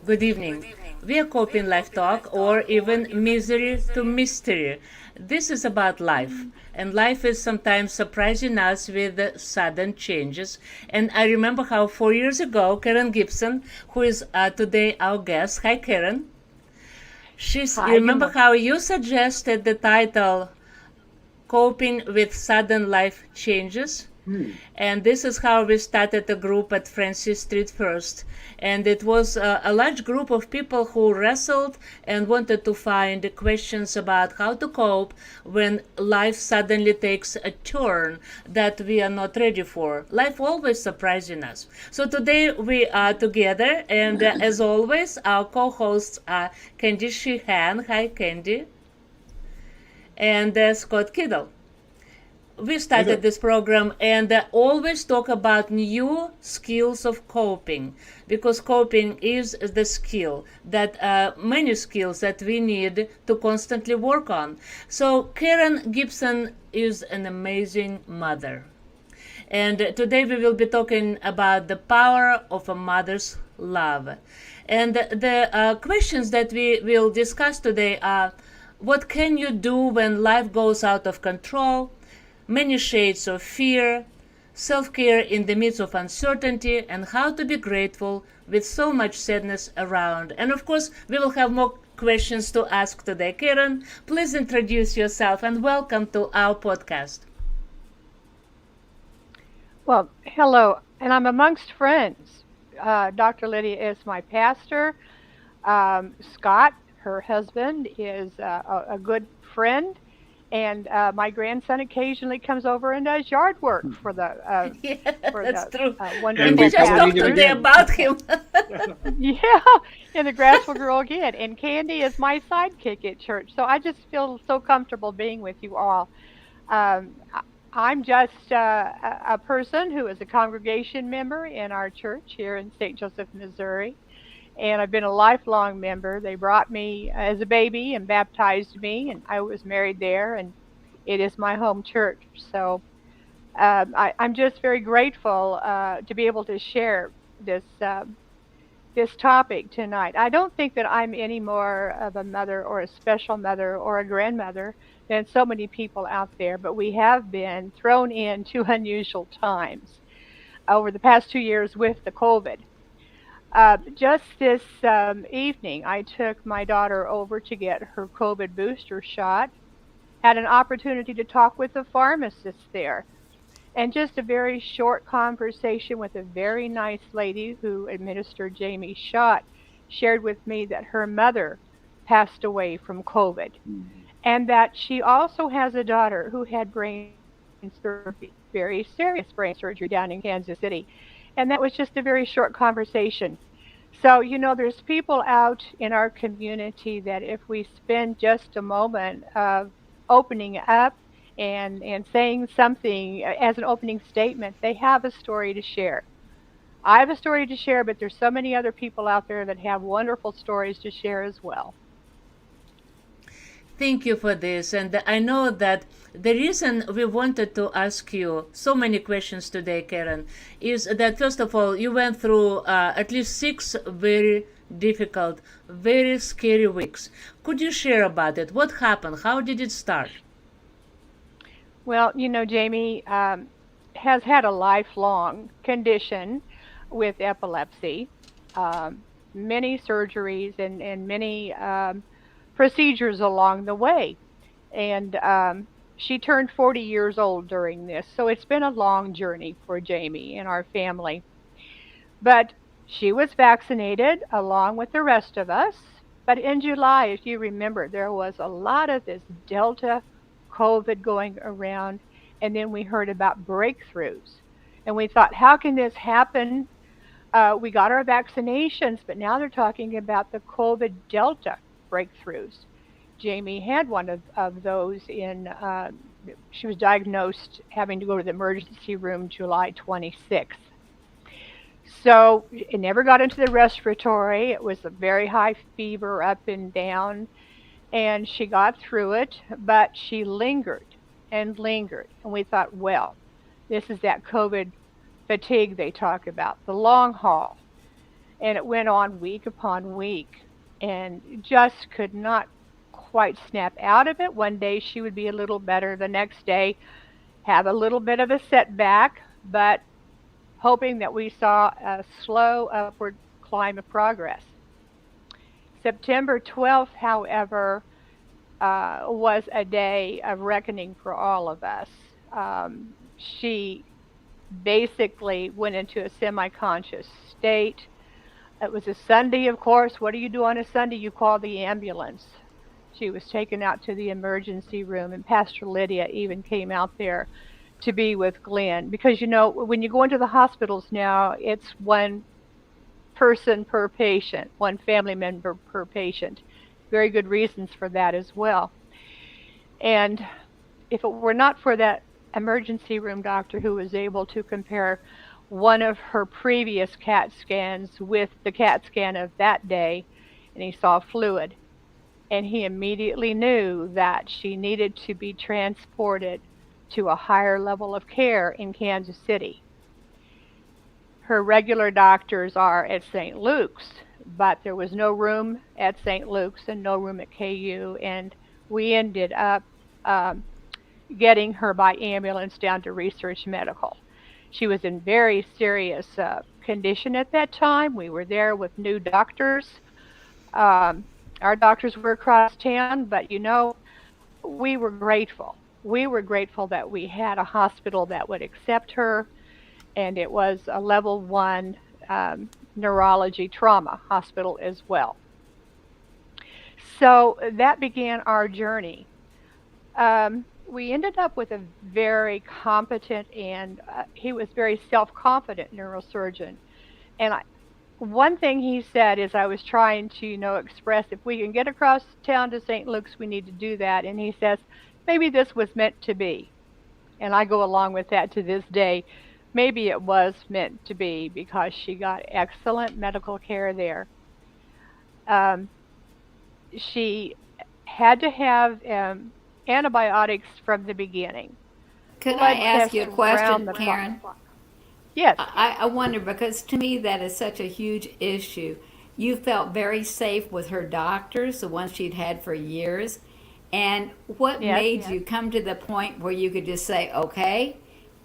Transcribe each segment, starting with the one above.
Good evening. We are Coping Life Talk or even Misery to Mystery. This is about life. And life is sometimes surprising us with sudden changes. And I remember how 4 years ago, Karen Gibson, who is today our guest, hi Karen, you Hi, good remember morning. how you suggested the title Coping with Sudden Life Changes? And this is how we started a group at Francis Street First. And it was a large group of people who wrestled and wanted to find questions about how to cope when life suddenly takes a turn that we are not ready for. Life always surprising us. So today we are together, and as always, our co hosts are Candy Sheehan. Hi, Candy. And Scott Kiddle. We Hi started there. this program and always talk about new skills of coping, because coping is the skill that many skills that we need to constantly work on. So Karen Gibson is an amazing mother, and today we will be talking about the power of a mother's love. And the questions that we will discuss today are: what can you do when life goes out of control? Many shades of fear, self care in the midst of uncertainty, and how to be grateful with so much sadness around. And of course, we will have more questions to ask today. Karen, please introduce yourself and welcome to our podcast. Well, hello, and I'm amongst friends. Dr. Lydia is my pastor. Scott, her husband, is a good friend, and my grandson occasionally comes over and does yard work Yeah, for that's the true. And And we wonderful just before we talked do pastor. today again, about him. Yeah, and the grass will grow again. And Candy is my sidekick at church, so I just feel so comfortable being with you all. I'm just a person who is a congregation member in our church here in St. Joseph, Missouri, and I've been a lifelong member. They brought me as a baby and baptized me, and I was married there, and it is my home church. So I'm just very grateful to be able to share this topic tonight. I don't think that I'm any more of a mother or a special mother or a grandmother than so many people out there, but we have been thrown into unusual times over the past 2 years with the COVID. Just this evening, I took my daughter over to get her COVID booster shot, had an opportunity to talk with the pharmacist there, and just a very short conversation with a very nice lady who administered Jamie's shot shared with me that her mother passed away from COVID and that she also has a daughter who had brain surgery, very serious brain surgery down in Kansas City. And that was just a very short conversation. So, there's people out in our community that if we spend just a moment of opening up and saying something as an opening statement, they have a story to share. I have a story to share, but there's so many other people out there that have wonderful stories to share as well. Thank you for this. And I know that the reason we wanted to ask you so many questions today, Karen, is that first of all, you went through at least six very difficult, very scary weeks. Could you share about it? What happened? How did it start? Well, Jamie has had a lifelong condition with epilepsy, many surgeries and many procedures along the way. And she turned 40 years old during this. So it's been a long journey for Jamie and our family. But she was vaccinated along with the rest of us. But in July, if you remember, there was a lot of this Delta COVID going around. And then we heard about breakthroughs. And we thought, how can this happen? We got our vaccinations, but now they're talking about the COVID Delta breakthroughs. Jamie had one of those she was diagnosed having to go to the emergency room July 26th. So it never got into the respiratory. It was a very high fever up and down, and she got through it, but she lingered and lingered. And we thought, this is that COVID fatigue they talk about, the long haul. And it went on week upon week and just could not quite snap out of it. One day she would be a little better, the next day have a little bit of a setback, but hoping that we saw a slow upward climb of progress. September 12th, however, was a day of reckoning for all of us. She basically went into a semi conscious state. It was a Sunday, of course. What do you do on a Sunday? You call the ambulance. She was taken out to the emergency room, and Pastor Lydia even came out there to be with Glenn. Because, you know, when you go into the hospitals now, it's one person per patient, one family member per patient. Very good reasons for that as well. And if it were not for that emergency room doctor who was able to compare one of her previous CAT scans with the CAT scan of that day, and he saw fluid, and he immediately knew that she needed to be transported to a higher level of care in Kansas City. Her regular doctors are at St. Luke's, but there was no room at St. Luke's and no room at KU, and we ended up getting her by ambulance down to Research Medical. She was in very serious condition at that time. We were there with new doctors. Our doctors were across town, but you know, we were grateful. We were grateful that we had a hospital that would accept her, and it was a level 1 neurology trauma hospital as well. So that began our journey. We ended up with a very competent and he was very self-confident neurosurgeon. And one thing he said is I was trying to, you know, express if we can get across town to St. Luke's, we need to do that. And he says, maybe this was meant to be. And I go along with that to this day. Maybe it was meant to be because she got excellent medical care there. She had to have antibiotics from the beginning. Could I Blood ask you a tests question, around the Karen? clock. Yes, I wonder because to me that is such a huge issue. You felt very safe with her doctors, the ones she'd had for years. And what yes. made you come to the point where you could just say, okay,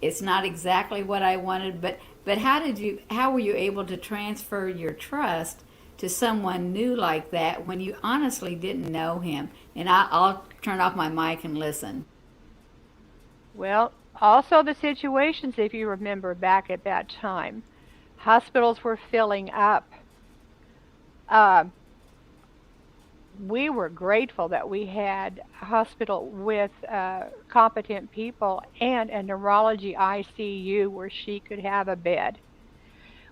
it's not exactly what I wanted, but how were you able to transfer your trust to someone new like that when you honestly didn't know him? And I'll turn off my mic and listen. Well, also the situations, if you remember back at that time, hospitals were filling up. Uh, we were grateful that we had a hospital with competent people and a neurology ICU where she could have a bed.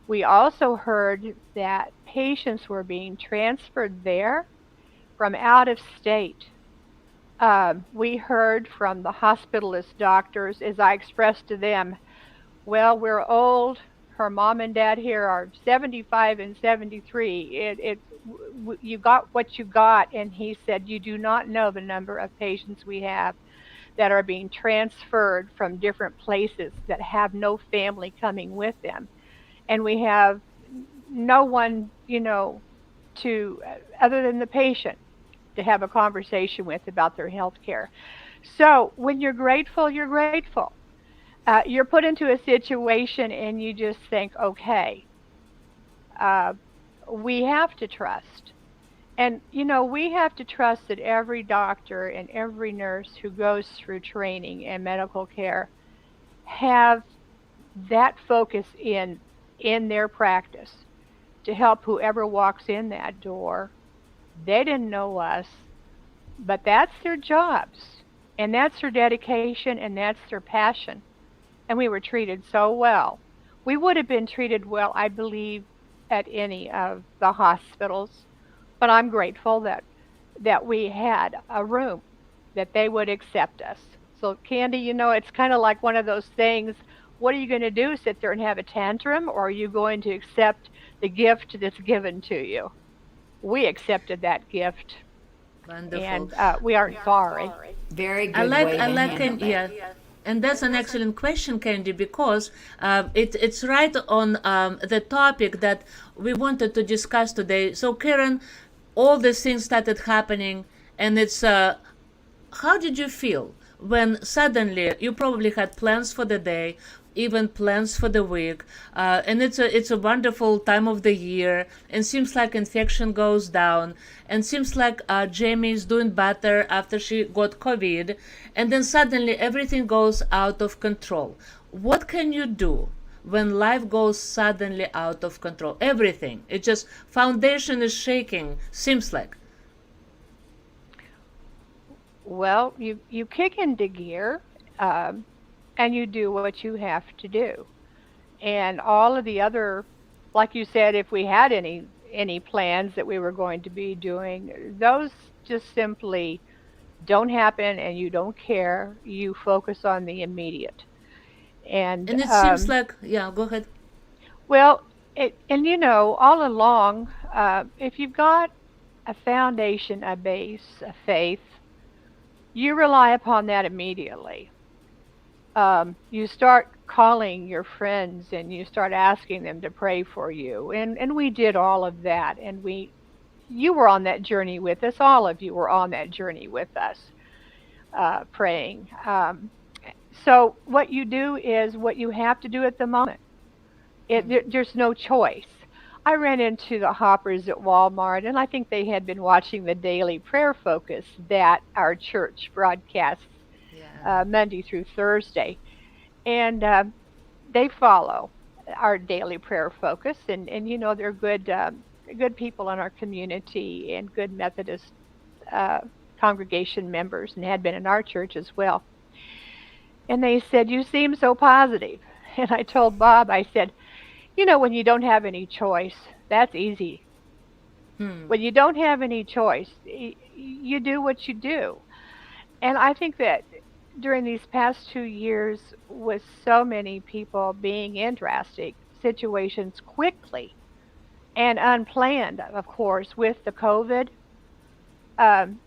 We also heard that patients were being transferred there from out of state. We heard from the hospitalist doctors, as I expressed to them, well, we're old. Her mom and dad here are 75 and 73. You got what you got. And he said, you do not know the number of patients we have that are being transferred from different places that have no family coming with them. And we have no one, you know, to, other than the patient, to have a conversation with about their health care. So when you're grateful, you're grateful. You're put into a situation and you just think, okay, we have to trust. And, you know, we have to trust that every doctor and every nurse who goes through training and medical care have that focus in their practice to help whoever walks in that door. They didn't know us, but that's their jobs, and that's their dedication, and that's their passion. And we were treated so well. We would have been treated well, I believe, at any of the hospitals, but I'm grateful that we had a room, that they would accept us. So, Candy, you know, it's kind of like one of those things. What are you going to do? Sit there and have a tantrum, or are you going to accept the gift that's given to you? We accepted that gift, Wonderful. and we aren't sorry. Very I good like way I to like handle an that. yeah. And that's an excellent question, Candy, because it's right on the topic that we wanted to discuss today. So, Karen, all these things started happening, and it's how did you feel when suddenly you probably had plans for the day, even plans for the week, and it's a wonderful time of the year, and seems like infection goes down, and seems like Jamie is doing better after she got COVID, and then suddenly everything goes out of control. What can you do when life goes suddenly out of control? Everything. It just foundation is shaking. Seems like. Well, you kick into gear, and you do what you have to do. And all of the other, like you said, if we had any plans that we were going to be doing, those just simply don't happen, and you don't care. You focus on the immediate. And And it seems like, yeah, go ahead. well, and all along, if you've got a foundation, a base, a faith, you rely upon that immediately. You start calling your friends and you start asking them to pray for you. And we did all of that. And you were on that journey with us. All of you were on that journey with us, praying. So what you do is what you have to do at the moment. There's no choice. I ran into the Hoppers at Walmart, and I think they had been watching the daily prayer focus that our church broadcasts Yeah. Monday through Thursday, and they follow our daily prayer focus, and they're good people in our community and good Methodist uh, congregation members, and had been in our church as well. And they said, "You seem so positive." And I told Bob, I said, when you don't have any choice, that's easy. Hmm. When you don't have any choice, you do what you do. And I think that during these past 2 years, with so many people being in drastic situations quickly and unplanned, of course, with the COVID, um,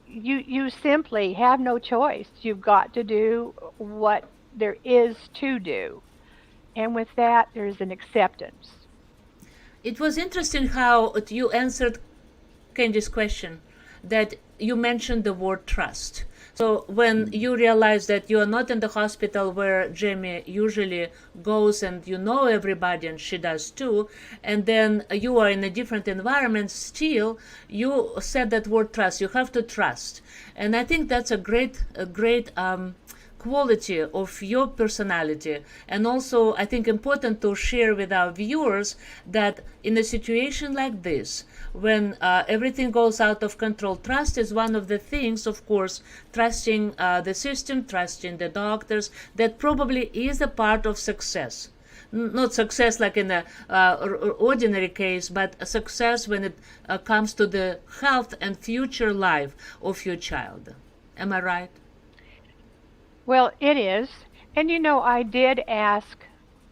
you simply have no choice. You've got to do what there is to do. And with that, there's an acceptance. It was interesting how you answered Candy's question, that you mentioned the word trust. So when you realize that you are not in the hospital where Jamie usually goes and you know everybody and she does too, and then you are in a different environment, still you said that word trust. You have to trust. And I think that's a great quality of your personality, and also I think important to share with our viewers that in a situation like this, when everything goes out of control, trust is one of the things, of course, trusting the system, trusting the doctors, that probably is a part of success. Not success like in a ordinary case, but a success when it comes to the health and future life of your child. Am I right? Well, it is. And I did ask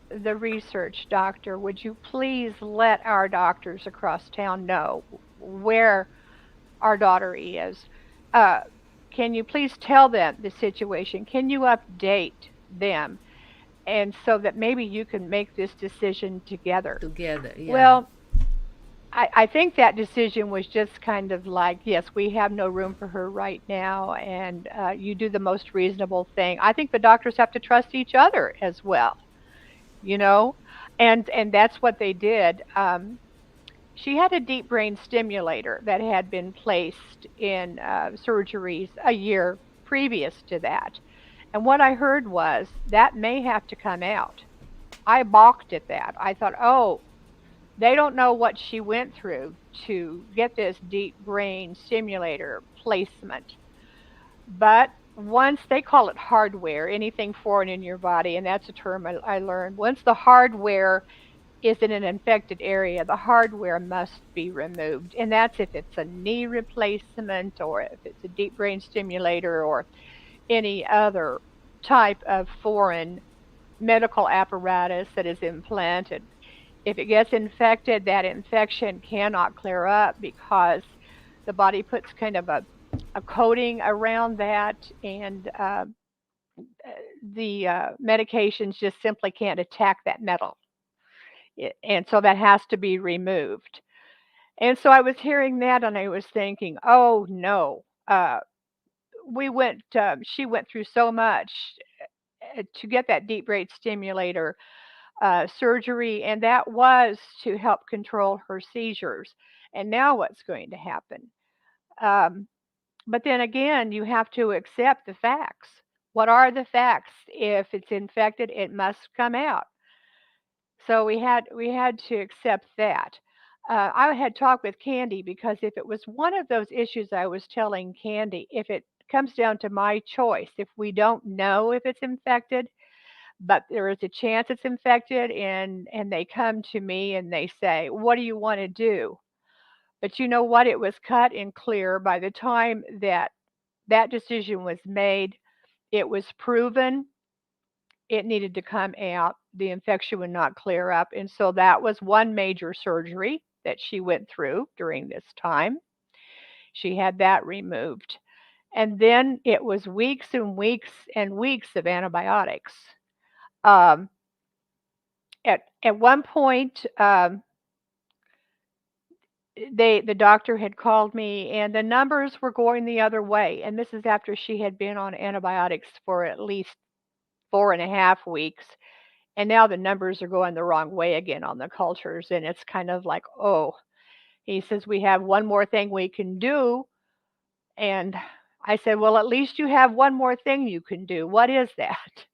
the research doctor, would you please let our doctors across town know where our daughter is? Uh, can you please tell them the situation? Can you update them? And so that maybe you can make this decision together. Together, yeah. Well, I think that decision was just kind of like, yes, we have no room for her right now, and you do the most reasonable thing. I think the doctors have to trust each other as well, you know, and that's what they did. She had a deep brain stimulator that had been placed in surgeries a year previous to that, and what I heard was that may have to come out. I balked at that. I thought, oh, they don't know what she went through to get this deep brain stimulator placement. But once they call it hardware, anything foreign in your body, and that's a term I learned, once the hardware is in an infected area, the hardware must be removed. And that's if it's a knee replacement or if it's a deep brain stimulator or any other type of foreign medical apparatus that is implanted. If it gets infected, that infection cannot clear up because the body puts kind of a coating around that, and the medications just simply can't attack that metal. And so that has to be removed. And so I was hearing that and I was thinking, oh no, she went through so much to get that deep brain stimulator surgery, and that was to help control her seizures. And now what's going to happen? Um, but then again, you have to accept the facts. What are the facts? If it's infected, it must come out. So we had to accept that. I had talked with Candy because if it was one of those issues I was telling Candy, if it comes down to my choice, if we don't know if it's infected, but there is a chance it's infected, and they come to me and they say, "What do you want to do?" But you know what? It was cut and clear by the time that that decision was made. It was proven it needed to come out. The infection would not clear up. And so that was one major surgery that she went through during this time. She had that removed. And then it was weeks and weeks and weeks of antibiotics. Um, at one point, the doctor had called me, and the numbers were going the other way. And this is after she had been on antibiotics for at least 4.5 weeks. And now the numbers are going the wrong way again on the cultures. And it's kind of like, oh, he says, we have one more thing we can do. And I said, well, at least you have one more thing you can do. What is that?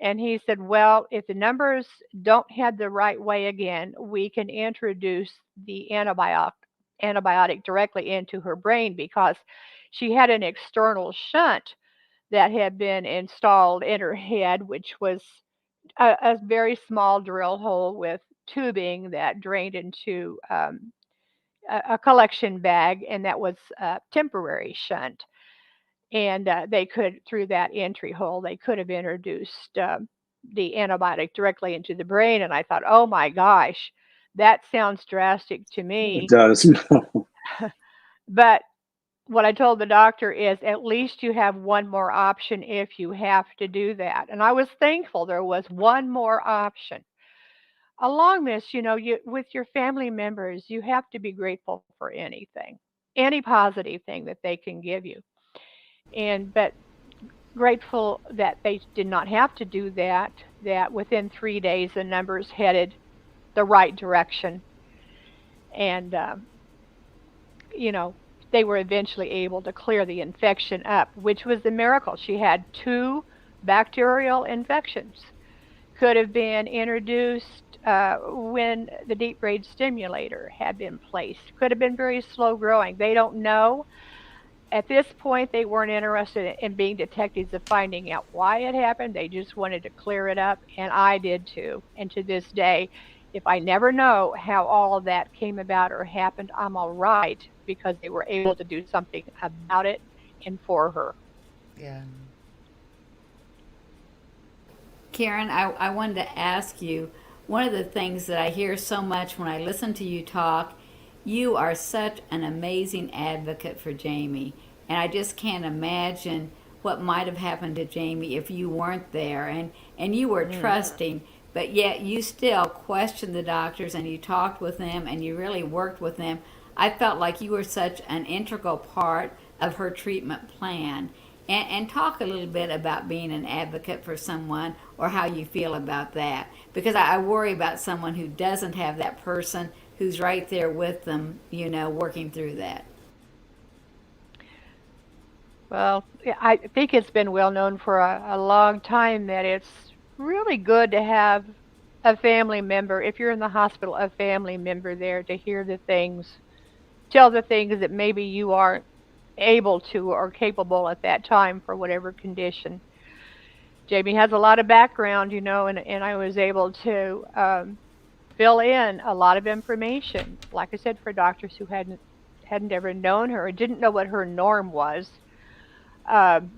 And he said, well, if the numbers don't head the right way again, we can introduce the antibiotic directly into her brain because she had an external shunt that had been installed in her head, which was a very small drill hole with tubing that drained into a collection bag, and that was a temporary shunt. And they could, through that entry hole, they could have introduced the antibiotic directly into the brain. And I thought, oh my gosh, that sounds drastic to It me. does. But what I told the doctor is at least you have one more option if you have to do that. And I was thankful there was one more option. Along this, you with your family members, you have to be grateful for anything, any positive thing that they can give you. And but grateful that they did not have to do that, that within 3 days the numbers headed the right direction. And you know, they were eventually able to clear the infection up, which was the miracle. She had two bacterial infections. Could have been introduced when the deep brain stimulator had been placed. Could have been very slow growing. They don't know. At this point, they weren't interested in being detectives of finding out why it happened. They just wanted to clear it up, and I did too. And to this day, if I never know how all of that came about or happened, I'm all right because they were able to do something about it and for her. Yeah. Karen, I wanted to ask you one of the things that I hear so much when I listen to you talk, you are such an amazing advocate for Jamie. And I just can't imagine what might have happened to Jamie if you weren't there. And you were trusting, but yet you still questioned the doctors and you talked with them and you really worked with them. I felt like you were such an integral part of her treatment plan. And talk a little bit about being an advocate for someone or how you feel about that. Because I worry about someone who doesn't have that person who's right there with them, working through that. Well, yeah, I think it's been well known for a long time that it's really good to have a family member, if you're in the hospital, a family member there to hear the things, tell the things that maybe you aren't able to or capable at that time for whatever condition. Jamie has a lot of background, and I was able to fill in a lot of information. Like I said, for doctors who hadn't ever known her or didn't know what her norm was. Um,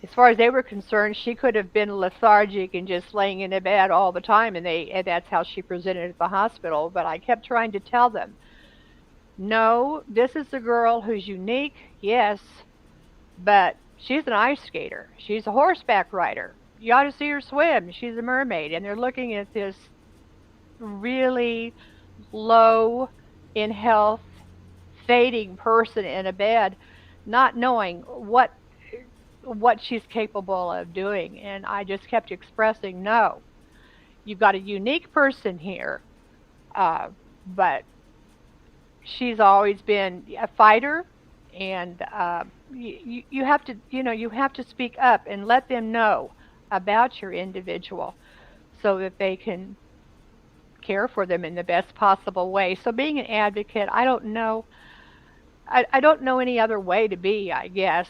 as far as they were concerned, she could have been lethargic and just laying in a bed all the time, and that's how she presented at the hospital. But I kept trying to tell them, no, this is a girl who's unique, yes, but she's an ice skater. She's a horseback rider. You ought to see her swim. She's a mermaid. And they're looking at this really low in health, fading person in a bed, not knowing what she's capable of doing. And I just kept expressing, no, you've got a unique person here, but she's always been a fighter, and you have to, you have to speak up and let them know about your individual so that they can care for them in the best possible way. So being an advocate, I don't know, I don't know any other way to be, I guess,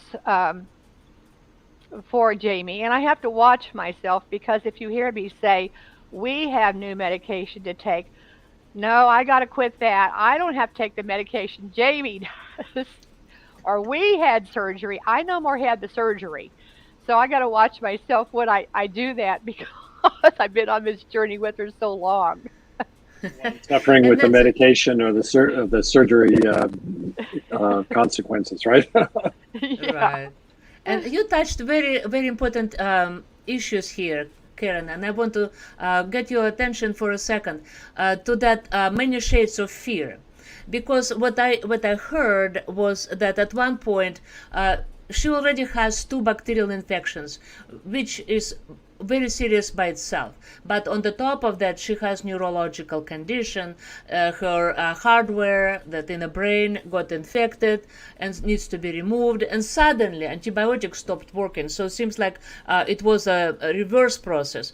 for Jamie. And I have to watch myself, because if you hear me say, we have new medication to take, no, I got to quit that. I don't have to take the medication. Jamie does. Or we had surgery. I no more had the surgery. So I got to watch myself when I do that, because I've been on this journey with her so long. Suffering And with the that's medication or the surgery consequences, right? Yeah. right. And you touched very, very important issues here, Karen, and I want to get your attention for a second to that many shades of fear, because what I heard was that at one point she already has 2 bacterial infections, which is very serious by itself. But on the top of that, she has neurological condition. Her hardware that in the brain got infected and needs to be removed. And suddenly, antibiotics stopped working. So it seems like it was a reverse process.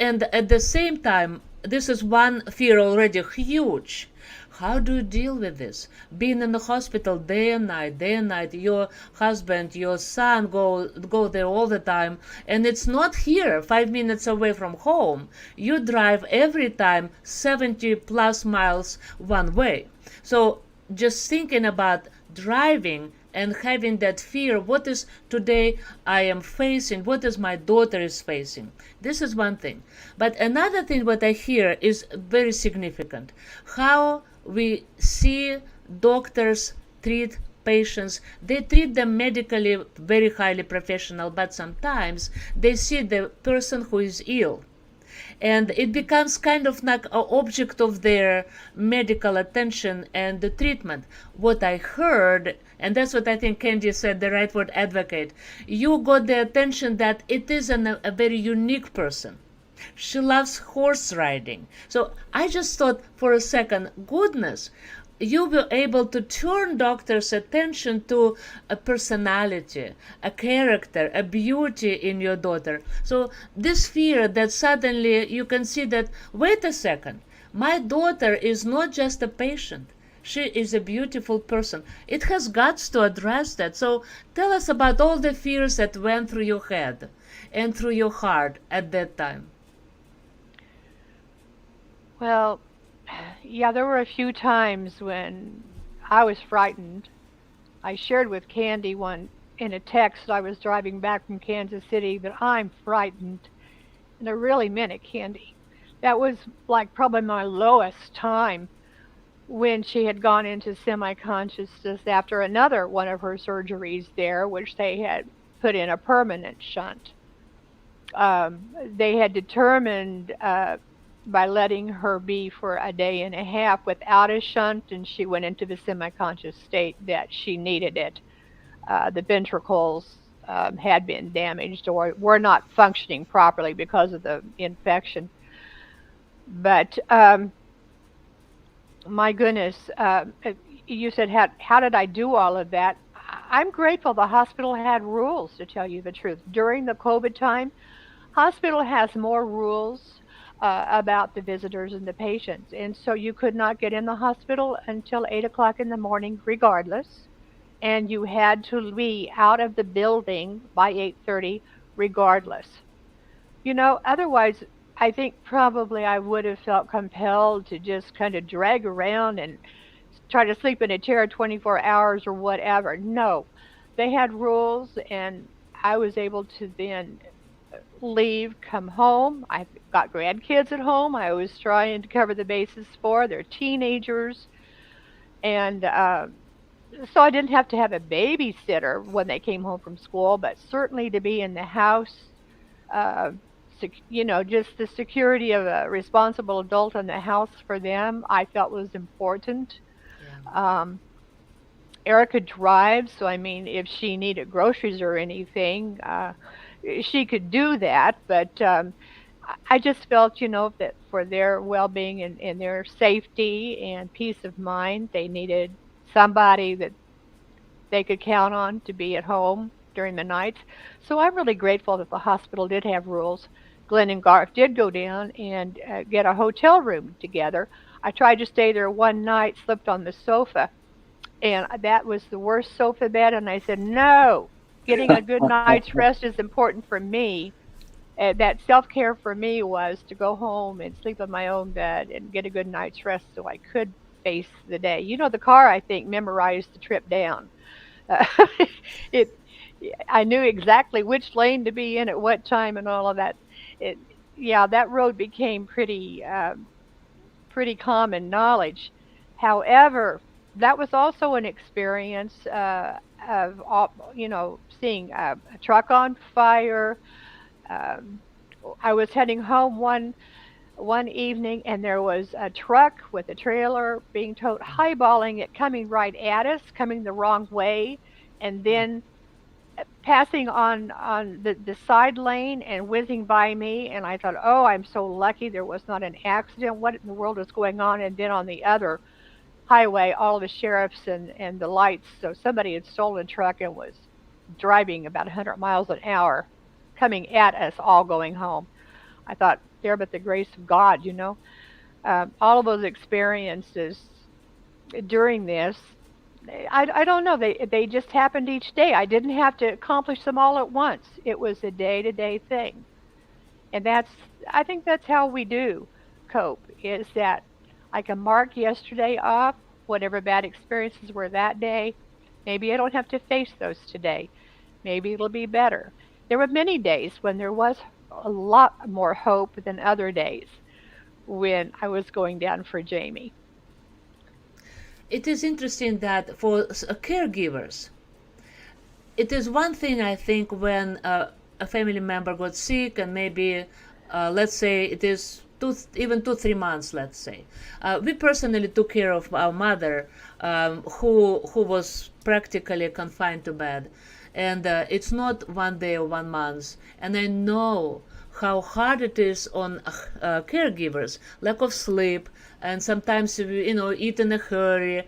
And at the same time, this is one fear already huge. How do you deal with this? Being in the hospital day and night, your husband, your son go there all the time, and it's not here, 5 minutes away from home. You drive every time 70 plus miles one way. So just thinking about driving and having that fear, what is today I am facing, what is my daughter is facing. This is one thing. But another thing what I hear is very significant. How we see doctors treat patients. They treat them medically very highly professional, but sometimes they see the person who is ill, and it becomes kind of like an object of their medical attention and the treatment. What I heard, and that's what I think Candy said, the right word, advocate, you got the attention that it is a very unique person. She loves horse riding. So I just thought for a second, goodness, you were able to turn doctors' attention to a personality, a character, a beauty in your daughter. So this fear that suddenly you can see that, wait a second, my daughter is not just a patient. She is a beautiful person. It has guts to address that. So tell us about all the fears that went through your head and through your heart at that time. Well, yeah, there were a few times when I was frightened. I shared with Candy one in a text. I was driving back from Kansas City that I'm frightened. And I really meant it, Candy. That was like probably my lowest time, when she had gone into semi-consciousness after another one of her surgeries there, which they had put in a permanent shunt. They had determined by letting her be for a day and a half without a shunt, and she went into the semi-conscious state, that she needed it. The ventricles had been damaged or were not functioning properly because of the infection. But my goodness, you said, how did I do all of that? I'm grateful the hospital had rules, to tell you the truth. During the COVID time, hospital has more rules about the visitors and the patients. And so you could not get in the hospital until 8 o'clock in the morning regardless. And you had to be out of the building by 8:30 regardless. Otherwise, I think probably I would have felt compelled to just kind of drag around and try to sleep in a chair 24 hours or whatever. No, they had rules, and I was able to then leave, come home. I've got grandkids at home. I was trying to cover the bases for. They're teenagers. And so I didn't have to have a babysitter when they came home from school, but certainly to be in the house, uh, just the security of a responsible adult in the house for them, I felt was important. Yeah. Um, Erica drives, so I mean, if she needed groceries or anything, she could do that. But I just felt, that for their well-being and their safety and peace of mind, they needed somebody that they could count on to be at home during the nights. So I'm really grateful that the hospital did have rules. Glenn and Garth did go down and get a hotel room together. I tried to stay there one night, slept on the sofa, and that was the worst sofa bed. And I said, no, getting a good night's rest is important for me. That self-care for me was to go home and sleep in my own bed and get a good night's rest so I could face the day. The car, I think, memorized the trip down. Uh, it, I knew exactly which lane to be in at what time and all of that. It, yeah, that road became pretty common knowledge. However, that was also an experience of seeing a truck on fire. Um, I was heading home one evening, and there was a truck with a trailer being towed, highballing it, coming right at us, coming the wrong way, and then passing on the side lane and whizzing by me. And I thought, oh, I'm so lucky there was not an accident. What in the world is going on? And then on the other highway, all the sheriffs and the lights. So somebody had stolen a truck and was driving about 100 miles an hour, coming at us all going home. I thought, there but the grace of God, all of those experiences during this, I don't know. They just happened each day. I didn't have to accomplish them all at once. It was a day-to-day thing, and I think that's how we do cope. Is that I can mark yesterday off, whatever bad experiences were that day. Maybe I don't have to face those today. Maybe it'll be better. There were many days when there was a lot more hope than other days when I was going down for Jamie. It is interesting that for caregivers, it is one thing, I think, when a family member got sick and maybe, let's say it is even 2 3 months, let's say. We personally took care of our mother, who was practically confined to bed, and it's not 1 day or 1 month. And I know how hard it is on caregivers, lack of sleep, and sometimes eat in a hurry.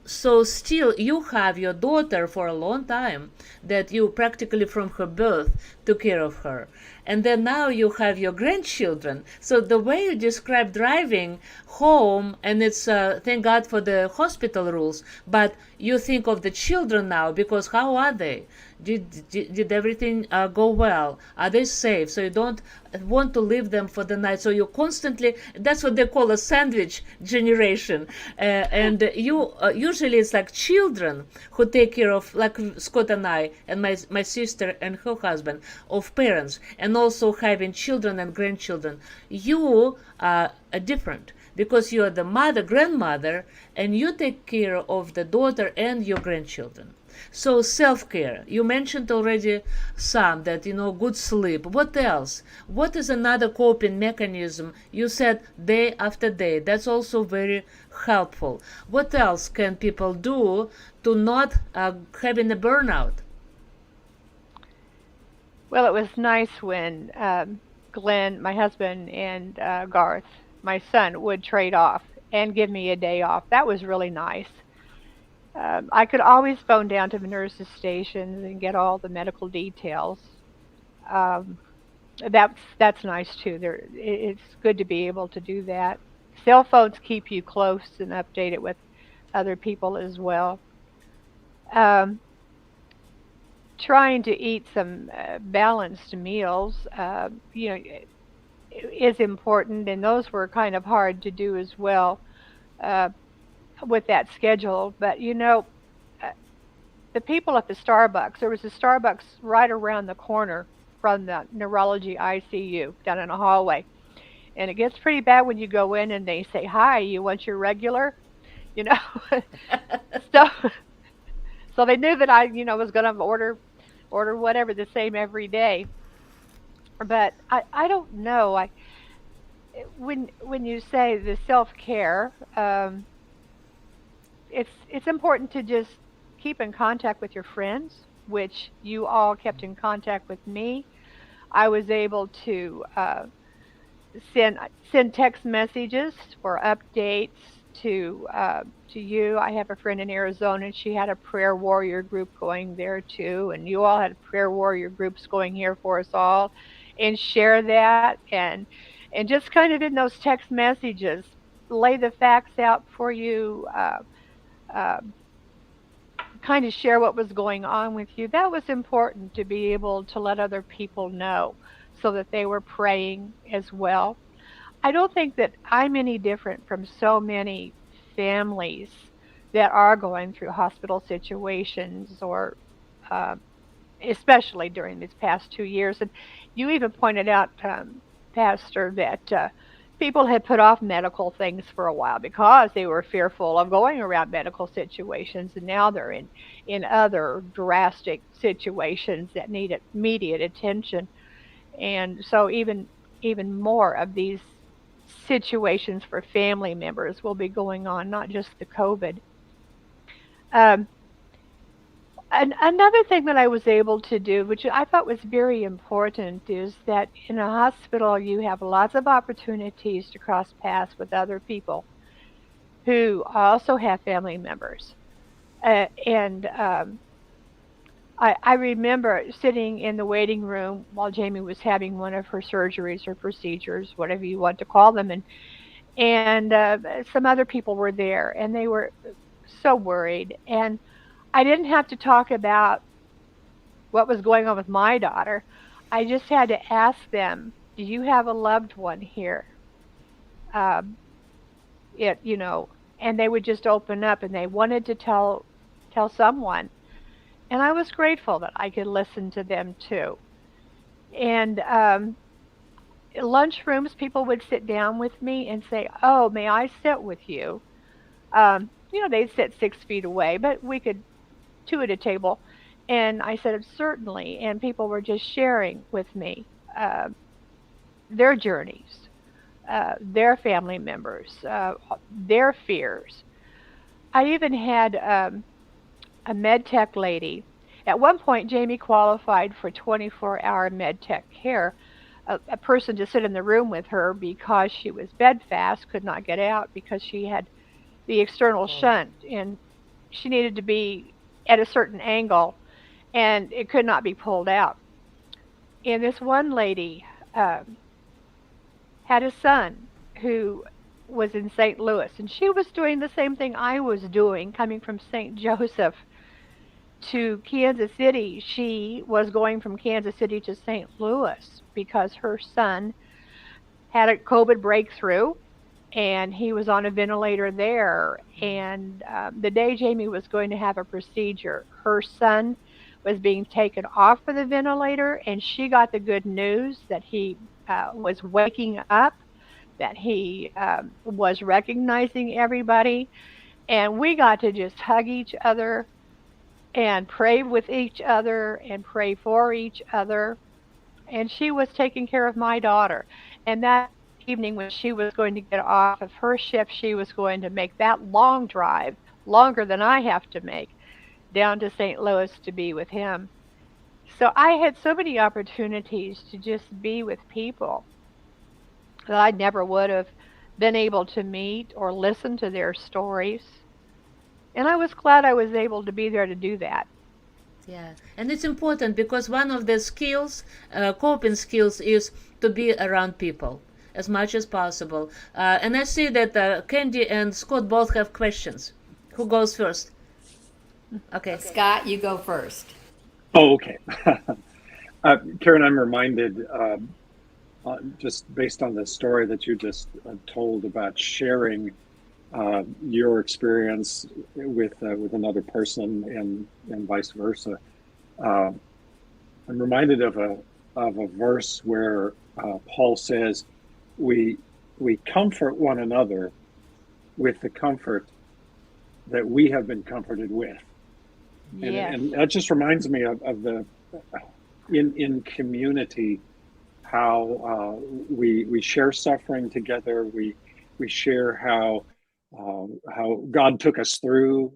So still you have your daughter for a long time, that you practically from her birth took care of her, and then now you have your grandchildren. So the way you describe driving home, and it's thank God for the hospital rules, but you think of the children now, because how are they? Did everything go well? Are they safe? So you don't want to leave them for the night. So you constantly, that's what they call a sandwich generation. And you usually it's like children who take care of, like Scott and I, and my sister and her husband, of parents, and also having children and grandchildren. You are different, because you are the mother, grandmother, and you take care of the daughter and your grandchildren. So self-care, you mentioned already some, that good sleep. What else? What is another coping mechanism? You said day after day. That's also very helpful. What else can people do to not having a burnout? Well, it was nice when Glenn, my husband, and Garth, my son, would trade off and give me a day off. That was really nice. I could always phone down to the nurses' stations and get all the medical details. Um, that's nice too. It's good to be able to do that. Cell phones keep you close and updated with other people as well. Um, Trying to eat some balanced meals, is important, and those were kind of hard to do as well uh, with that schedule. But uh, the people at the Starbucks, there was a Starbucks right around the corner from the neurology ICU down in a hallway. And it gets pretty bad when you go in and they say, hi, you want your regular? you know. so so they knew that I, was going to order whatever the same every day. But I don't know. When you say the self-care, it's important to just keep in contact with your friends, which you all kept in contact with me. I was able to send send text messages for updates to you. I have a friend in Arizona, and she had a prayer warrior group going there too, and you all had prayer warrior groups going here for us all, and share that and just kind of in those text messages lay the facts out for you. Uh, kind of share what was going on with you. That was important to be able to let other people know so that they were praying as well. I don't think that I'm any different from so many families that are going through hospital situations or uh, especially during these past 2 years. And you even pointed out, Pastor, that people had put off medical things for a while because they were fearful of going around medical situations, and now they're in other drastic situations that need immediate attention. And so even more of these situations for family members will be going on, not just the COVID. Um, Another thing that I was able to do, which I thought was very important, is that in a hospital you have lots of opportunities to cross paths with other people who also have family members. And I remember sitting in the waiting room while Jamie was having one of her surgeries or procedures, whatever you want to call them, and some other people were there, and they were so worried. And I didn't have to talk about what was going on with my daughter. I just had to ask them, "Do you have a loved one here?" Um, it, and they would just open up, and they wanted to tell someone, and I was grateful that I could listen to them too. And in lunchrooms, people would sit down with me and say, "Oh, may I sit with you?" They'd sit 6 feet away, but we could two at a table. And I said, certainly. And people were just sharing with me uh, their journeys, their family members, their fears. I even had a med tech lady. At one point, Jamie qualified for 24-hour med tech care, a person to sit in the room with her because she was bedfast, could not get out because she had the external shunt, and she needed to be at a certain angle, and it could not be pulled out. And this one lady had a son who was in St. Louis, and she was doing the same thing I was doing, coming from St. Joseph to Kansas City. She was going from Kansas City to St. Louis because her son had a COVID breakthrough, and he was on a ventilator there. And the day Jamie was going to have a procedure, her son was being taken off of the ventilator, and she got the good news that he was waking up, that he was recognizing everybody, and we got to just hug each other and pray with each other and pray for each other. And she was taking care of my daughter. And that evening, when she was going to get off of her shift, she was going to make that long drive, longer than I have to make, down to St. Louis to be with him. So I had so many opportunities to just be with people that I never would have been able to meet or listen to their stories. And I was glad I was able to be there to do that. Yeah, and it's important because one of the skills, coping skills, is to be around people as much as possible. And I see that Candy and Scott both have questions. Who goes first? Okay. Scott, you go first. Oh, okay. Karen, I'm reminded, just based on the story that you just told about sharing your experience with another person and vice versa. I'm reminded of a verse where Paul says, "We comfort one another with the comfort that we have been comforted with. Yes. And that just reminds me of the in community, how we share suffering together. We share how God took us through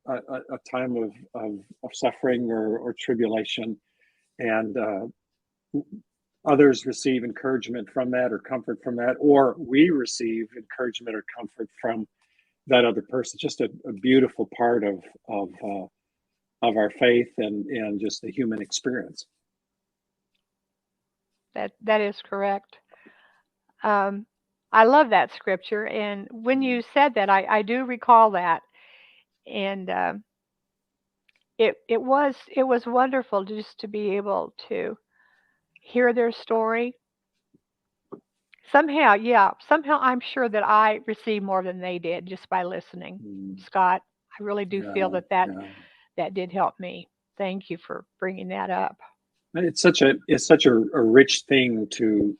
a time of suffering or tribulation, and others receive encouragement from that or comfort from that, or we receive encouragement or comfort from that other person. Just a beautiful part of our faith and just the human experience. That is correct. Um, I love that scripture, and when you said that, I do recall that, and it was wonderful just to be able to hear their story. Somehow, yeah, somehow I'm sure that I received more than they did just by listening. Mm, Scott, I really do feel yeah, that yeah. that did help me. Thank you for bringing that up. It's such a rich thing to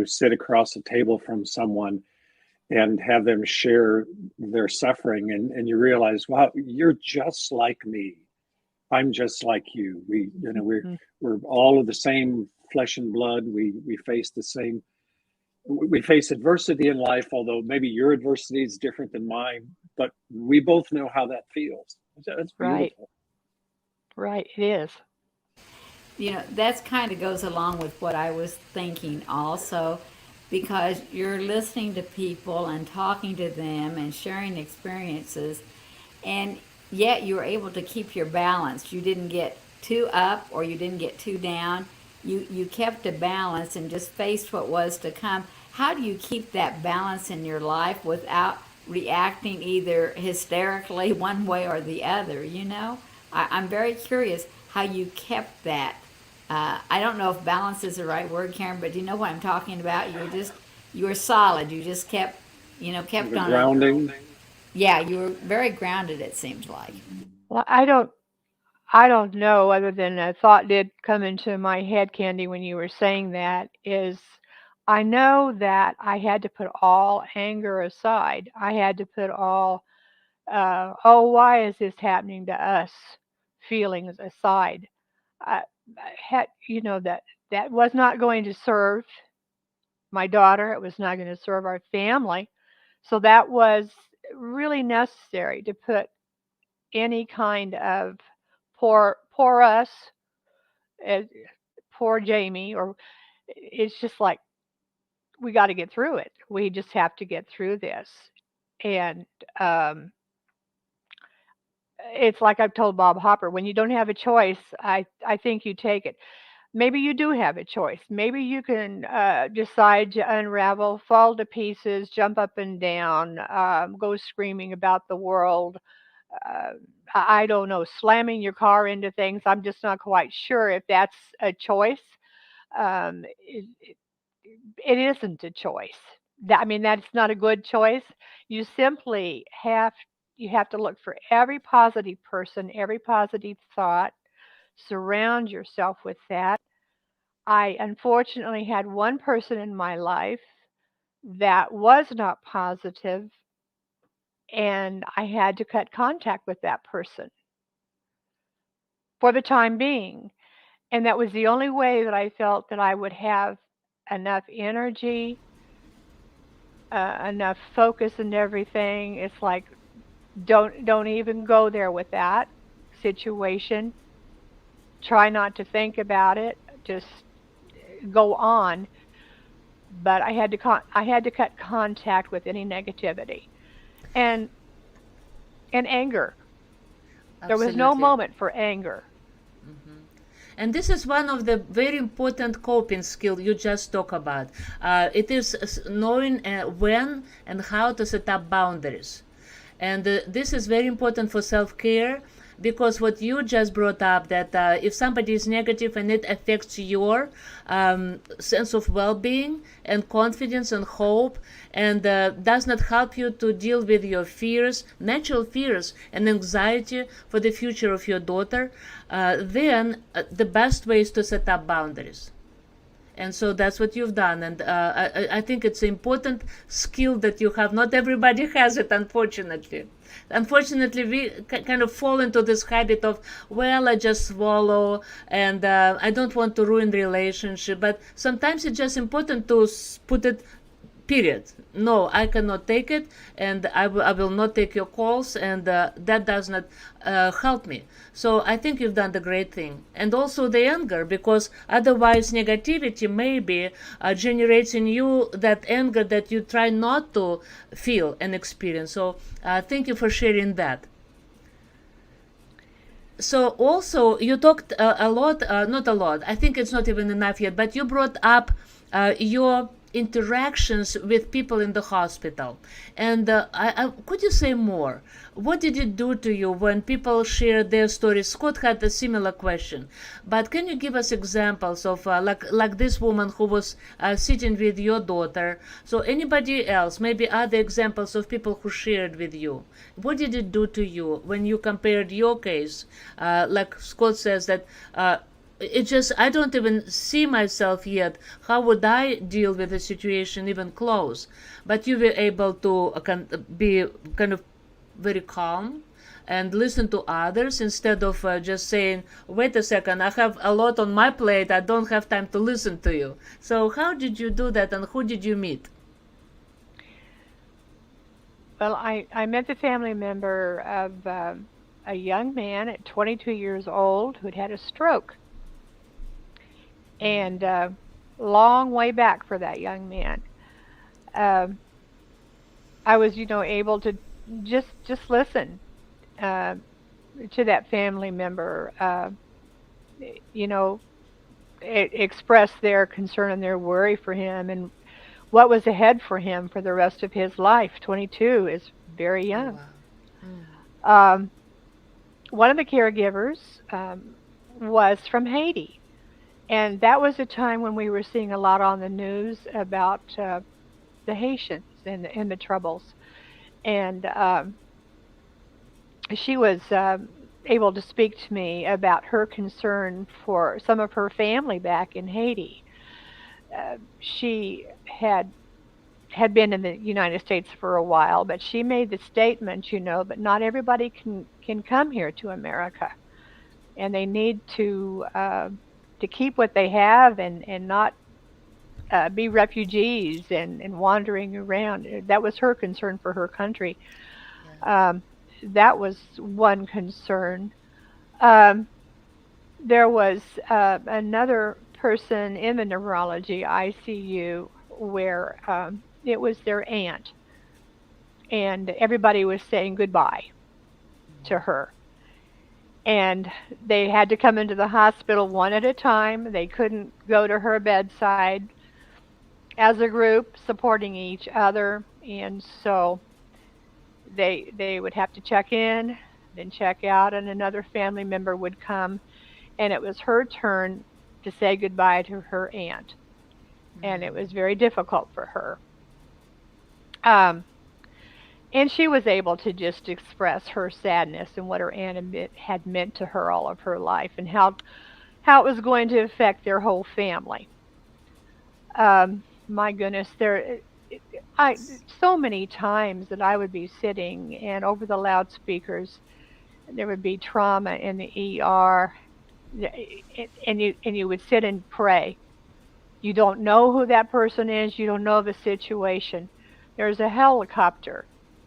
sit across a table from someone and have them share their suffering, and you realize, wow, you're just like me. I'm just like you. Mhm. We're all of the same flesh and blood. We face adversity in life, although maybe your adversity is different than mine, but we both know how that feels. That's Right, beautiful. right, it is. That's kind of goes along with what I was thinking also, because you're listening to people and talking to them and sharing experiences, and yet you were able to keep your balance. You didn't get too up or you didn't get too down. You kept a balance and just faced what was to come. How do you keep that balance in your life without reacting either hysterically one way or the other? I'm very curious how you kept that. I don't know if balance is the right word, Karen, but do you know what I'm talking about? You were solid. You just kept The on a, grounding. yeah, you were very grounded, it seems like. Well, I don't know, other than a thought did come into my head, Candy, when you were saying that, is I know that I had to put all anger aside. I had to put all, oh, why is this happening to us feelings aside. I had, that was not going to serve my daughter. It was not going to serve our family. So that was really necessary to put any kind of poor us, uh, poor Jamie, or it's just like we got to get through it. We just have to get through this, and um, it's like I've told Bob Hopper: when you don't have a choice, I think you take it. Maybe you do have a choice. Maybe you can decide to unravel, fall to pieces, jump up and down, go screaming about the world. Uh, I don't know, slamming your car into things. I'm just not quite sure if that's a choice. It isn't a choice. I mean, that's not a good choice. You simply have to look for every positive person, every positive thought. Surround yourself with that. I unfortunately had one person in my life that was not positive, and I had to cut contact with that person for the time being. And that was the only way that I felt that I would have enough energy, enough focus and everything. It's like don't even go there with that situation. Try not to think about it. Just go on. But I had to cut contact with any negativity and anger. There was no Absolutely. moment for anger. And this is one of the very important coping skill you just talk about. It is knowing when and how to set up boundaries. And this is very important for self-care, because what you just brought up, that if somebody is negative and it affects your sense of well-being and confidence and hope, and does not help you to deal with your fears, natural fears and anxiety for the future of your daughter, then the best way is to set up boundaries. And so that's what you've done. And I think it's an important skill that you have. Not everybody has it, unfortunately. Unfortunately, we kind of fall into this habit of, well, I just swallow, and I don't want to ruin the relationship. But sometimes it's just important to put it, period. No, I cannot take it, and I will not take your calls, and that does not help me. So I think you've done the great thing. And also the anger, because otherwise negativity maybe generates in you that anger that you try not to feel and experience. So thank you for sharing that. So also you talked a lot, not a lot, I think it's not even enough yet, but you brought up your interactions with people in the hospital. And could you say more? What did it do to you when people shared their stories? Scott had a similar question, but can you give us examples of like this woman who was sitting with your daughter? So anybody else, maybe other examples of people who shared with you. What did it do to you when you compared your case? Like Scott says that it just, I don't even see myself yet. How would I deal with a situation even close? But you were able to be kind of very calm and listen to others instead of just saying, wait a second, I have a lot on my plate, I don't have time to listen to you. So how did you do that, and who did you meet? Well, I met the family member of a young man at 22 years old who'd had a stroke. And long way back for that young man. I was, able to just listen to that family member, express their concern and their worry for him and what was ahead for him for the rest of his life. 22 is very young. Wow. One of the caregivers was from Haiti. And that was a time when we were seeing a lot on the news about the Haitians and the troubles. And she was able to speak to me about her concern for some of her family back in Haiti. She had been in the United States for a while, but she made the statement, but not everybody can come here to America. And they need to keep what they have and not be refugees and wandering around. That was her concern for her country. Yeah. That was one concern. There was another person in the neurology ICU where it was their aunt, and everybody was saying goodbye to her. And they had to come into the hospital one at a time. They couldn't go to her bedside as a group, supporting each other. And so they would have to check in, then check out, and another family member would come. And it was her turn to say goodbye to her aunt. And it was very difficult for her. And she was able to just express her sadness and what her aunt had meant to her all of her life and how it was going to affect their whole family. My goodness, so many times that I would be sitting and over the loudspeakers, there would be trauma in the ER, and you would sit and pray. You don't know who that person is. You don't know the situation. There's a helicopter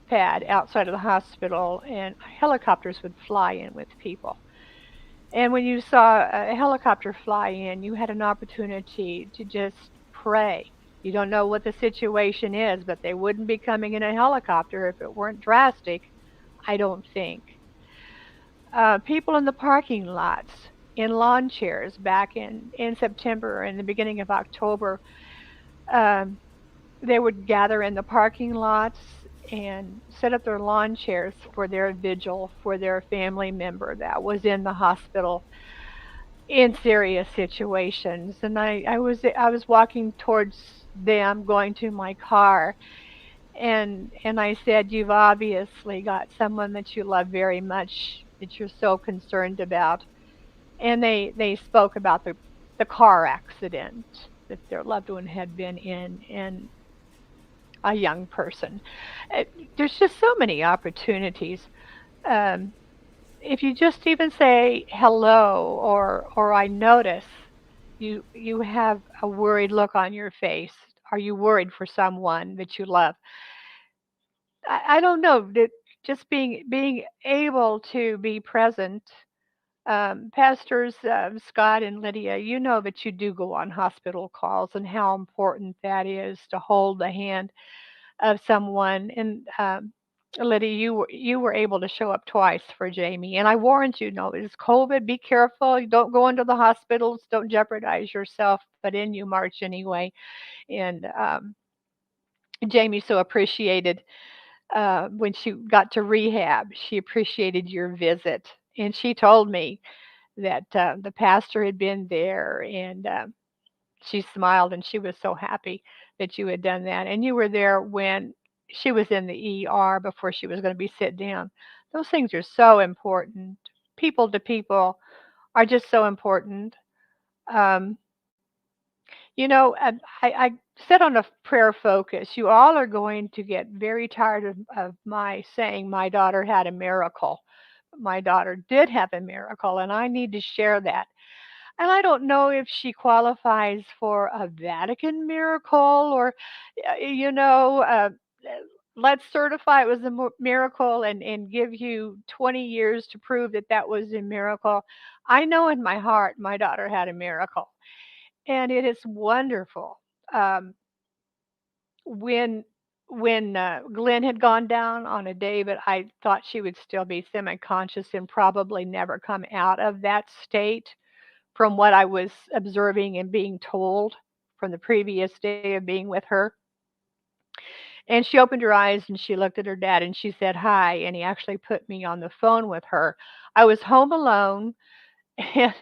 pad outside of the hospital, and helicopters would fly in with people. And when you saw a helicopter fly in, you had an opportunity to just pray. You don't know what the situation is, but they wouldn't be coming in a helicopter if it weren't drastic, I don't think. People in the parking lots, in lawn chairs back in September and the beginning of October, they would gather in the parking lots and set up their lawn chairs for their vigil for their family member that was in the hospital in serious situations. And I was walking towards them, going to my car, and I said, "You've obviously got someone that you love very much that you're so concerned about." And they spoke about the car accident that their loved one had been in a young person. Uh, There's just so many opportunities. Um, if you just even say hello or I notice, you have a worried look on your face. Are you worried for someone that you love? I don't know that just being able to be present. Pastors Scott and Lydia, you know that you do go on hospital calls and how important that is to hold the hand of someone. And Lydia, you were able to show up twice for Jamie, and I warned you. No, it's COVID. Be careful. Don't go into the hospitals. Don't jeopardize yourself. But in you march anyway. And Jamie so appreciated when she got to rehab. She appreciated your visit, and she told me that the pastor had been there, and she smiled and she was so happy that you had done that. And you were there when she was in the ER before she was going to be sit down. Those things are so important. People to people are just so important. Um, I said on a prayer focus, you all are going to get very tired of my saying my daughter had a miracle. My daughter did have a miracle, and I need to share that. And I don't know if she qualifies for a Vatican miracle or, you know, let's certify it was a miracle and give you 20 years to prove that that was a miracle. I know in my heart my daughter had a miracle, and it is wonderful. Um, when Glenn had gone down on a day that I thought she would still be semi-conscious and probably never come out of that state from what I was observing and being told from the previous day of being with her. And she opened her eyes and she looked at her dad and she said hi. And he actually put me on the phone with her. I was home alone and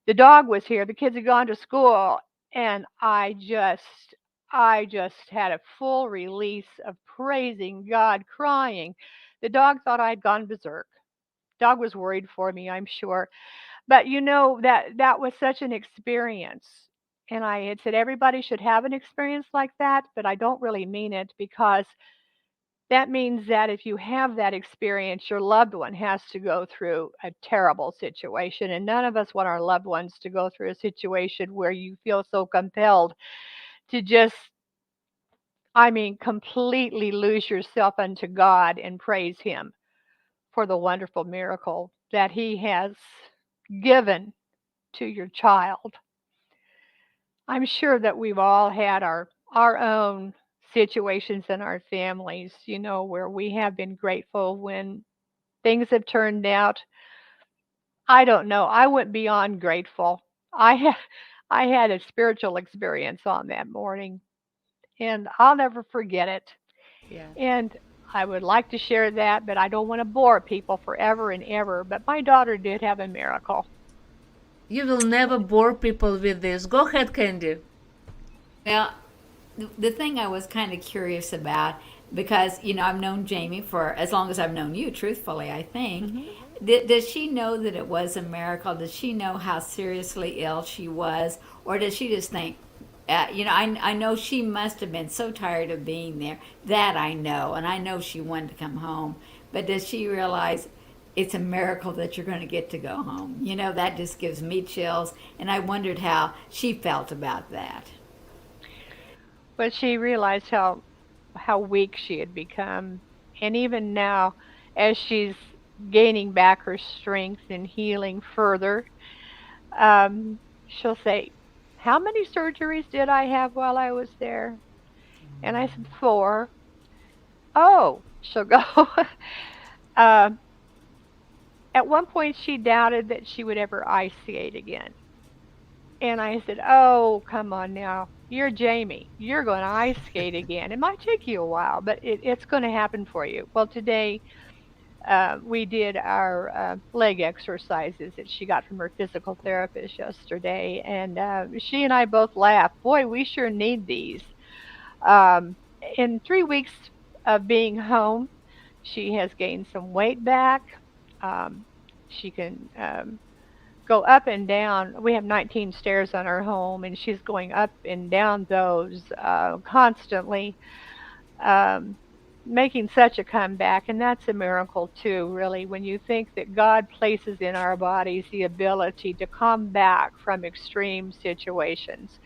the dog was here. The kids had gone to school. And I just had a full release of praising God, crying. The dog thought I'd gone berserk. Dog was worried for me, I'm sure. But that was such an experience. And I had said everybody should have an experience like that, but I don't really mean it because that means that if you have that experience, your loved one has to go through a terrible situation. And none of us want our loved ones to go through a situation where you feel so compelled to just, I mean, completely lose yourself unto God and praise Him for the wonderful miracle that He has given to your child. I'm sure that we've all had our own situations in our families, where we have been grateful when things have turned out. I don't know. I went beyond grateful. I had I had a spiritual experience on that morning, and I'll never forget it. Yeah. And I would like to share that, but I don't want to bore people forever and ever. But my daughter did have a miracle. You will never bore people with this. Go ahead, Candy. Well, the thing I was kind of curious about, because, I've known Jamie for as long as I've known you, truthfully, I think. Hmm. Does she know that it was a miracle? Does she know how seriously ill she was? Or does she just think, I know she must have been so tired of being there. That I know. And I know she wanted to come home. But does she realize it's a miracle that you're going to get to go home? That just gives me chills. And I wondered how she felt about that. But she realized how weak she had become, and even now, as she's gaining back her strength and healing further, she'll say, "How many surgeries did I have while I was there?" And I said, "4." Oh, she'll go. uh, at one point, she doubted that she would ever ice skate again. And I said, "Oh, come on now. You're Jamie. You're going to ice skate again. It might take you a while, but it's going to happen for you." Well, today we did our leg exercises that she got from her physical therapist yesterday. And she and I both laughed. Boy, we sure need these. Um, in 3 weeks of being home, she has gained some weight back. Um, she can go up and down. We have 19 stairs on our home, and she's going up and down those constantly, um, making such a comeback. And that's a miracle, too, really, when you think that God places in our bodies the ability to come back from extreme situations.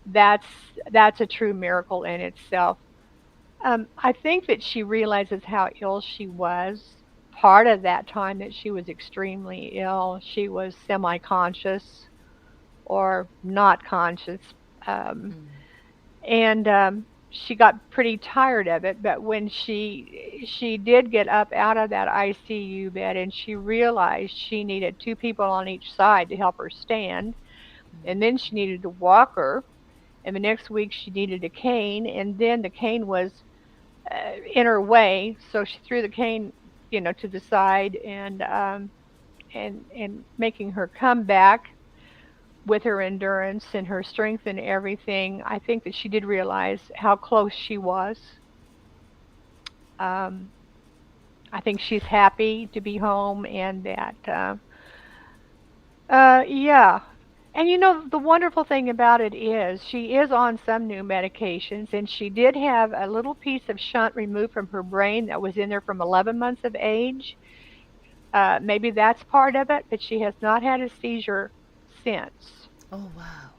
That's that's a true miracle in itself. I think that she realizes how ill she was. Part of that time that she was extremely ill, she was semi-conscious or not conscious, um, and she got pretty tired of it. But when she did get up out of that ICU bed, and she realized she needed two people on each side to help her stand, and then she needed a walker, and the next week she needed a cane, and then the cane was in her way, so she threw the cane, to the side, and making her come back with her endurance and her strength and everything. I think that she did realize how close she was. Um, I think she's happy to be home, and that yeah. And the wonderful thing about it is she is on some new medications, and she did have a little piece of shunt removed from her brain that was in there from 11 months of age. Maybe that's part of it, but she has not had a seizure since. Oh, wow.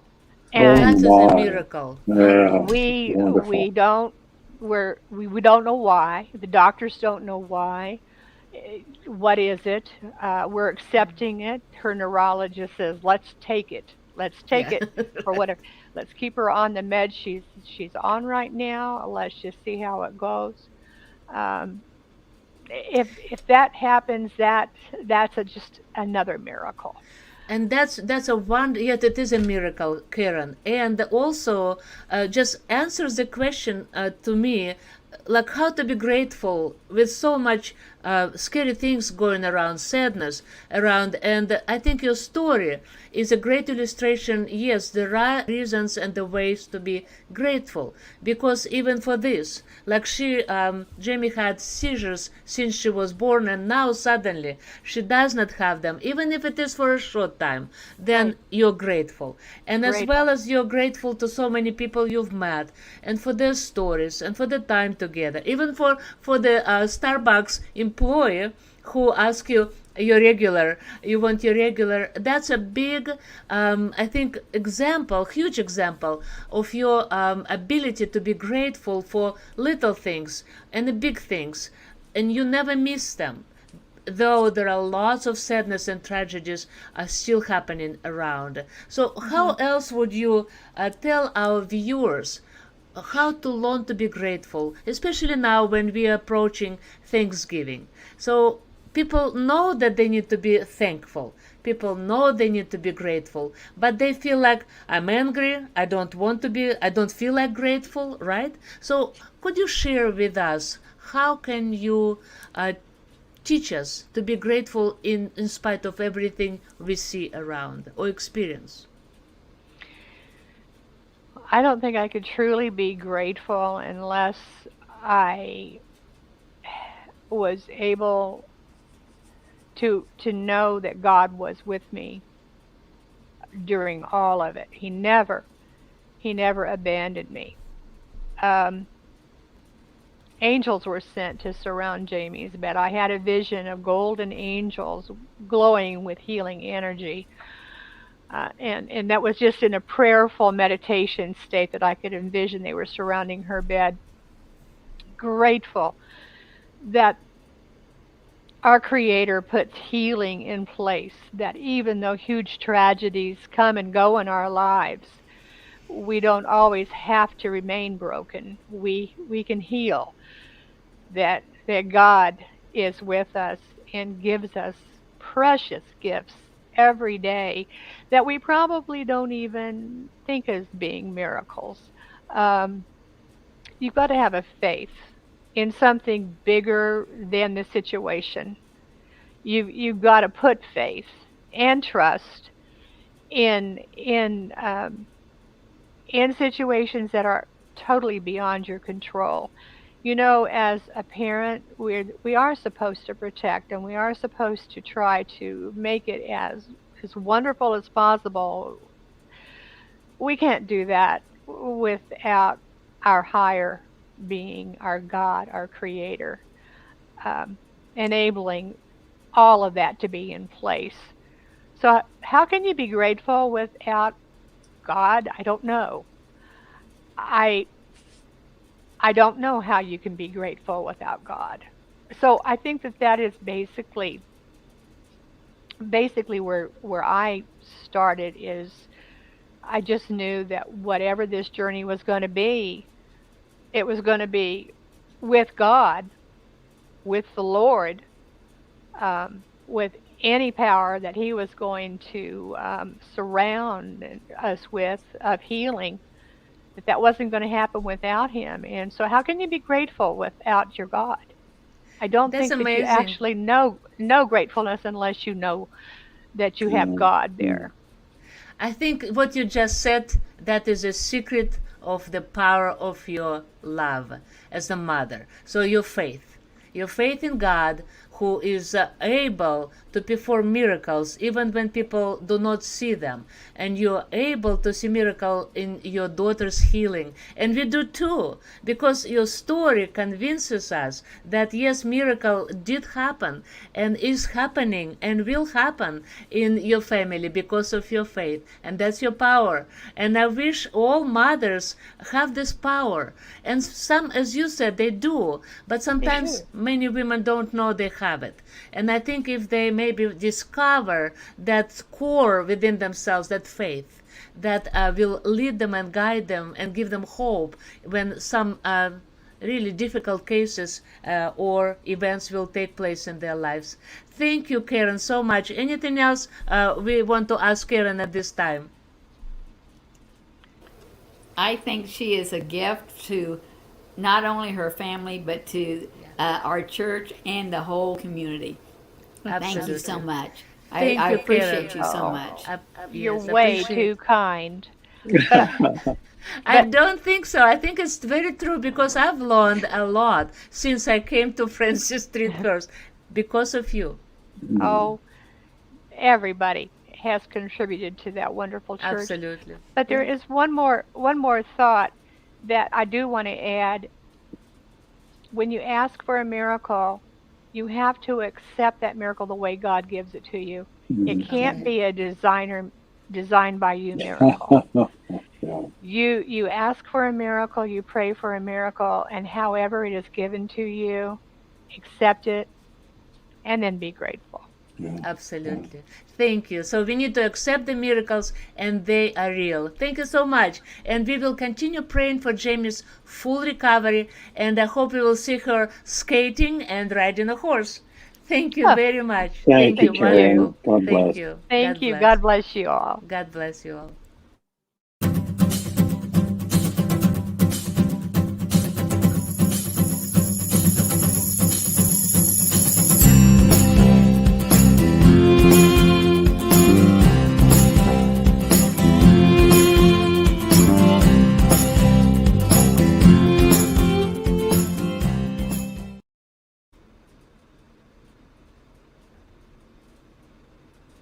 Oh And That is a my. miracle. Yeah. we Wonderful. don't we don't know why. The doctors don't know why. What is it? We're accepting it. Her neurologist says, "Let's take it. Let's take Yeah. it for whatever. Let's keep her on the med she's on right now. Let's just see how it goes." Um, if that happens, that's just another miracle. And that's a wonder. Yet it is a miracle, Karen, and also just answers the question to me, like how to be grateful with so much scary things going around, sadness around. And I think your story is a great illustration. Yes, there are reasons and the ways to be grateful, because even for this, like Jamie had seizures since she was born, and now suddenly she does not have them, even if it is for a short time. Then Right. you're grateful, and as Grateful. well as you're grateful to so many people you've met, and for their stories, and for the time together, even for the Starbucks employee who asks you want your regular. That's a big, I think, huge example of your ability to be grateful for little things and the big things, and you never miss them, though there are lots of sadness and tragedies are still happening around. So how Hmm. else would you tell our viewers how to learn to be grateful, especially now when we are approaching Thanksgiving? So people know that they need to be thankful. People know they need to be grateful, but they feel like, I'm angry, I don't feel like grateful, right? So could you share with us how can you teach us to be grateful in spite of everything we see around or experience? I don't think I could truly be grateful unless I was able to know that God was with me during all of it. He never abandoned me. Um, Angels were sent to surround Jamie's bed. I had a vision of golden angels glowing with healing energy. And that was just in a prayerful meditation state that I could envision they were surrounding her bed. Grateful that our Creator puts healing in place, that even though huge tragedies come and go in our lives, we don't always have to remain broken. We can heal. That God is with us and gives us precious gifts every day that we probably don't even think as being miracles. Um, you've got to have a faith in something bigger than the situation. You've got to put faith and trust in in situations that are totally beyond your control. As a parent, we are supposed to protect, and we are supposed to try to make it as as wonderful as possible, we can't do that without our higher being, our God, our Creator, um, enabling all of that to be in place. So, how can you be grateful without God? I don't know. I I don't know how you can be grateful without God. So I think that that is basically where I started is I just knew that whatever this journey was going to be, it was going to be with God, with the Lord, with any power that He was going to surround us with of healing. That wasn't going to happen without Him. And so, how can you be grateful without your God? I don't That's think that you amazing. actually know gratefulness unless you know that you have Mm, God mm, there. I think what you just said, that is a secret of the power of your love as a mother. So your faith in God, who is able to perform miracles even when people do not see them, and you're able to see miracle in your daughter's healing, and we do too, because your story convinces us that yes, miracle did happen and is happening and will happen in your family because of your faith, and that's your power. And I wish all mothers have this power, and some, as you said, they do, but They sometimes do. many women don't know they have it. And I think if they maybe discover that core within themselves, that faith, that will lead them and guide them and give them hope when some really difficult cases or events will take place in their lives. Thank you, Karen, so much. Anything else we want to ask Karen at this time? I think she is a gift to not only her family, but to our church and the whole community. Thank you so Absolutely. much. Thank I you, Karen. appreciate you so Oh, much. you're Yes, way appreciate. too kind. But I but don't think so. I think it's very true because I've learned a lot since I came to Francis Street First because of you. mm. oh, everybody has contributed to that wonderful church. Absolutely. But there is one more thought that I do want to add. When you ask for a miracle, you have to accept that miracle the way God gives it to you. It can't Okay. be a designed by you miracle. Yeah. You ask for a miracle, you pray for a miracle, and however it is given to you, accept it and then be grateful. Yeah. Yeah. Absolutely. Thank you. So we need to accept the miracles and they are real. Thank you so much. And we will continue praying for Jamie's full recovery. And I hope we will see her skating and riding a horse. Thank you Huh, very much. Thank Thank you, you. thank you. Karen. Wonderful. God Thank bless. you. Thank God you. bless. God bless you all. God bless you all.